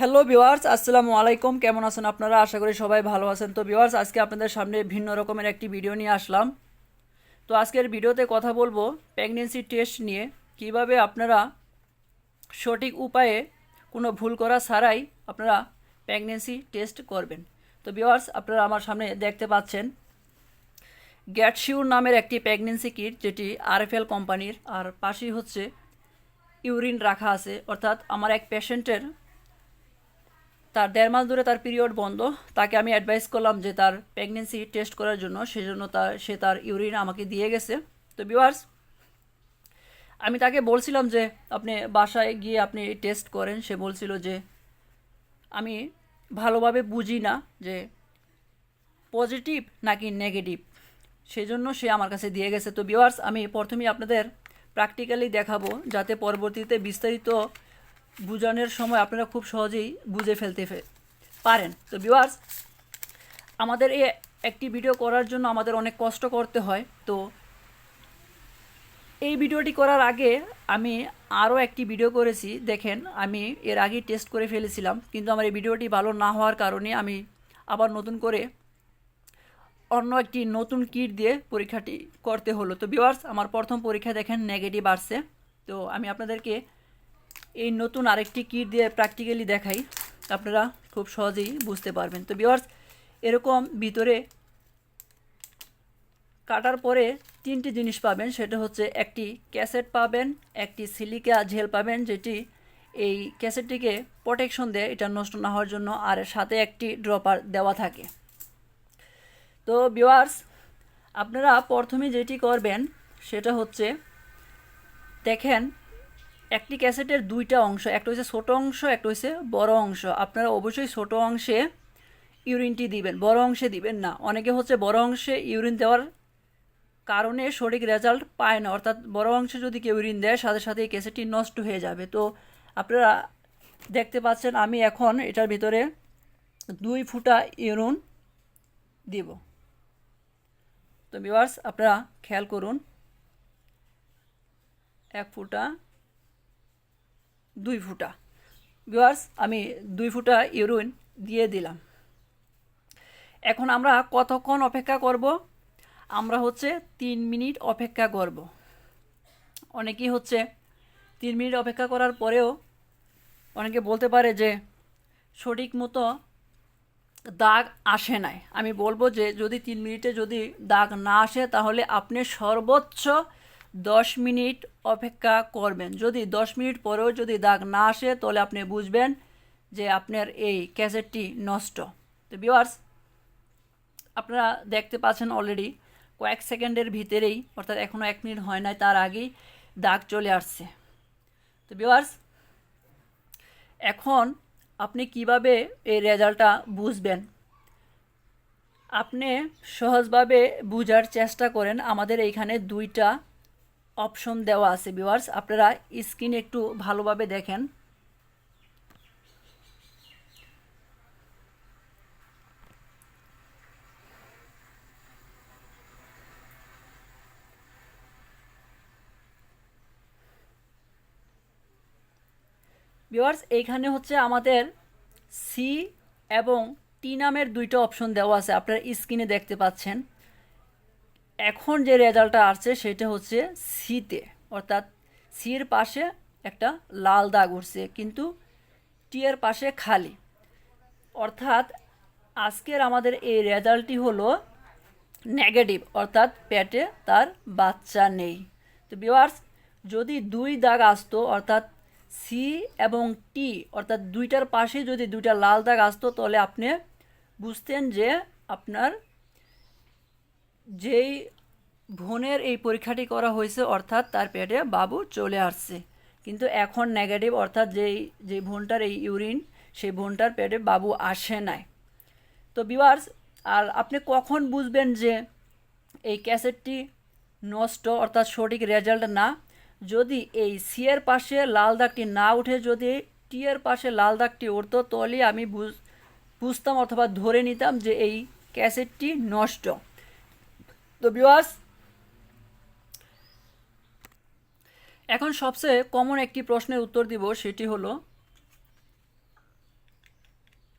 Hello viewers, আসসালামু আলাইকুম। কেমন আছেন আপনারা? আশা করি সবাই ভালো আছেন। তো ভিউয়ার্স, আজকে আপনাদের সামনে ভিন্ন রকমের একটি ভিডিও নিয়ে আসলাম। তো আজকের ভিডিওতে কথা বলবো প্রেগনেন্সি টেস্ট নিয়ে, কিভাবে আপনারা সঠিক উপায়ে কোনো ভুল করা ছাড়াই আপনারা প্রেগনেন্সি টেস্ট করবেন। তো ভিউয়ার্স, আপনারা আমার সামনে দেখতে পাচ্ছেন গেট শিওর নামের একটি প্রেগনেন্সি কিট, যেটি আরএফএল কোম্পানির। আর পাশেই হচ্ছে ইউরিন রাখা আছে, অর্থাৎ আমার এক পেশেন্টের তার 1.5 মাস ধরে তার পিরিয়ড বন্ধ। তাকে আমি অ্যাডভাইস করলাম যে তার প্রেগনেন্সি টেস্ট করার জন্য, সেজন্য সে তার ইউরিন আমাকে দিয়ে গেছে। তো ভিউয়ার্স, আমি তাকে বলছিলাম যে আপনি বাসায় গিয়ে আপনি টেস্ট করেন। সে বলছিল যে আমি ভালোভাবে বুঝি না যে পজিটিভ নাকি নেগেটিভ, সেজন্য সে আমার কাছে দিয়ে গেছে। তো ভিউয়ার্স, আমি প্রথমেই আপনাদের প্র্যাকটিক্যালি দেখাবো, যাতে পরবর্তীতে বিস্তারিত বোঝানোর সময় আপনারা খুব সহজেই বুঝে ফেলতে পারেন। তো ভিউয়ার্স, আমাদের এই একটি ভিডিও করার জন্য আমাদের অনেক কষ্ট করতে হয়। তো এই ভিডিওটি করার আগে আমি আরও একটি ভিডিও করেছি, দেখেন আমি এর আগেই টেস্ট করে ফেলেছিলাম, কিন্তু আমার এই ভিডিওটি ভালো না হওয়ার কারণে আমি আবার নতুন করে অন্য একটি নতুন কিট দিয়ে পরীক্ষাটি করতে হলো। তো ভিউয়ার্স, আমার প্রথম পরীক্ষা দেখেন নেগেটিভ আসছে। তো আমি আপনাদেরকে এই নতুন আরেকটি কিট দিয়ে প্র্যাকটিক্যালি দেখাই, আপনারা খুব সহজেই বুঝতে পারবেন। তো ভিউয়ার্স, এরকম ভিতরে কাটার পরে 3টি জিনিস পাবেন। সেটা হচ্ছে একটি ক্যাসেট পাবেন, একটি সিলিকা জেল পাবেন, যেটি এই ক্যাসেটটিকে প্রোটেকশন দেয় এটা নষ্ট না হওয়ার জন্য, আর সাথে একটি ড্রপার দেওয়া থাকে। তো ভিউয়ার্স, আপনারা প্রথমে যেটি করবেন সেটা হচ্ছে, দেখেন একটি ক্যাসেটের 2টা অংশ, একটা হচ্ছে ছোটো অংশ, একটা হচ্ছে বড় অংশ। আপনারা অবশ্যই ছোটো অংশে ইউরিনটি দিবেন, বড় অংশে দিবেন না। অনেকে হচ্ছে বড় অংশে ইউরিন দেওয়ার কারণে সঠিক রেজাল্ট পায় না, অর্থাৎ বড় অংশে যদি কেউ ইউরিন দেয় সাথে সাথে এই ক্যাসেটটি নষ্ট হয়ে যাবে। তো আপনারা দেখতে পাচ্ছেন আমি এখন এটার ভিতরে 2 ফুটা ইউরিন দিব। তো ভিউয়ার্স, আপনারা খেয়াল করুন, 1 ফুটা 2 ফুটা। ভিউয়ার্স, আমি 2 ফুটা ইউরিন দিয়ে দিলাম। এখন আমরা কতক্ষণ অপেক্ষা করব? আমরা হচ্ছে 3 মিনিট অপেক্ষা করব। অনেকেই হচ্ছে 3 মিনিট অপেক্ষা করার পরেও অনেকে বলতে পারে যে সঠিক মতো দাগ আসে নাই। আমি বলবো যে যদি 3 মিনিটে যদি দাগ না আসে, তাহলে আপনি সর্বোচ্চ 10 মিনিট অপেক্ষা করবেন। যদি 10 মিনিট পরেও যদি দাগ না আসে, তাহলে আপনি বুঝবেন যে আপনার এই ক্যাসেটটি নষ্ট। তো ভিউয়ার্স, আপনারা দেখতে পাচ্ছেন অলরেডি কয়েক সেকেন্ডের ভিতরেই, অর্থাৎ এখনও 1 মিনিট হয় নাই, তার আগেই দাগ চলে আসছে। তো ভিউয়ার্স, এখন আপনি কিভাবে এই রেজাল্টটা বুঝবেন? আপনি সহজভাবে বোঝার চেষ্টা করেন। আমাদের এইখানে 2টা অপশন দেওয়া আছে ভিউয়ার্স, আপনারা স্ক্রিনে একটু ভালোভাবে দেখেন। ভিউয়ার্স, এইখানে হচ্ছে আমাদের সি এবং টি নামের 2টা অপশন দেওয়া আছে, আপনারা স্ক্রিনে দেখতে পাচ্ছেন। এখন যে রেজাল্টটা আসছে সেটা হচ্ছে সিতে, অর্থাৎ সির পাশে একটা লাল দাগ উঠছে, কিন্তু টি এর পাশে খালি। অর্থাৎ আজকের আমাদের এই রেজাল্টটি হলো নেগেটিভ, অর্থাৎ পেটে তার বাচ্চা নেই। তো ভিউয়ার্স, যদি 2 দাগ আসতো, অর্থাৎ সি এবং টি, অর্থাৎ 2টার পাশে যদি 2টা লাল দাগ আসতো, তাহলে আপনি বুঝতেন যে আপনার যেই ভ্রূণের এই পরীক্ষাটি করা হয়েছে, অর্থাৎ তার পেটে বাবু চলে আসছে। কিন্তু এখন নেগেটিভ, অর্থাৎ যে ভ্রূণটার এই ইউরিন, সেই ভ্রূণটার পেটে বাবু আসে নাই। তো ভিউয়ার্স, আর আপনি কখন বুঝবেন যে এই ক্যাসেটটি নষ্ট, অর্থাৎ সঠিক রেজাল্ট না? যদি এই সি এর পাশে লাল দাগটি না উঠে, যদি টি এর পাশে লাল দাগটি উঠতো, তাহলে আমি বুঝতাম অথবা ধরে নিতাম যে এই ক্যাসেটটি নষ্ট। তো ভিউয়ার্স, এখন সবচেয়ে কমন একটি প্রশ্নের উত্তর দিব, সেটি হলো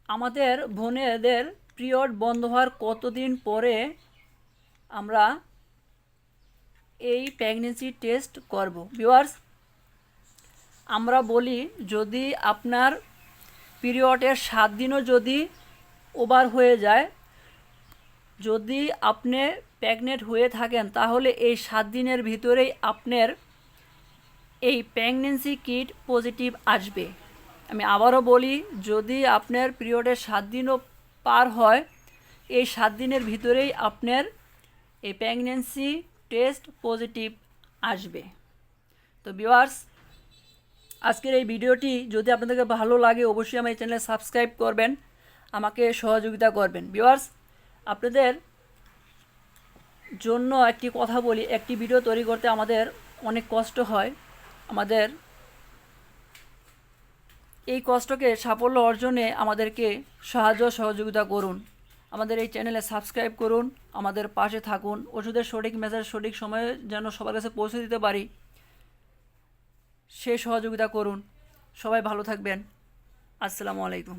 আমাদের বোনেদের পিরিয়ড বন্ধ হওয়ার কতদিন পরে আমরা এই প্রেগন্যান্সি টেস্ট করব? ভিউয়ার্স, আমরা বলি যদি আপনার পিরিয়ডের 7 দিনও যদি ওভার হয়ে যায়, যদি আপনি প্রেগনেন্ট হয়ে থাকেন, তাহলে এই 7 দিনের ভিতরেই আপনার এই প্রেগন্যান্সি কিট পজিটিভ আসবে। আমি আবারও বলি, যদি আপনার পিরিয়ডের 7 দিনও পার হয়, এই 7 দিনের ভিতরেই আপনার এই প্রেগন্যান্সি টেস্ট পজিটিভ আসবে। তো ভিউয়ার্স, আজকের এই ভিডিওটি যদি আপনাদেরকে ভালো লাগে, অবশ্যই আমার এই চ্যানেলে সাবস্ক্রাইব করবেন, আমাকে সহযোগিতা করবেন। ভিউয়ার্স, আপনাদের জন্য একটি কথা বলি, একটি ভিডিও তৈরি করতে আমাদের অনেক কষ্ট হয়। আমাদের এই কষ্টকে সাফল্য অর্জনে আমাদেরকে সাহায্য সহযোগিতা করুন। আমাদের এই চ্যানেলে সাবস্ক্রাইব করুন, আমাদের পাশে থাকুন। ওষুধের সঠিক মেসেজ সঠিক সময়ে যেন সবার কাছে পৌঁছে দিতে পারি, সে সহযোগিতা করুন। সবাই ভালো থাকবেন। আসসালামু আলাইকুম।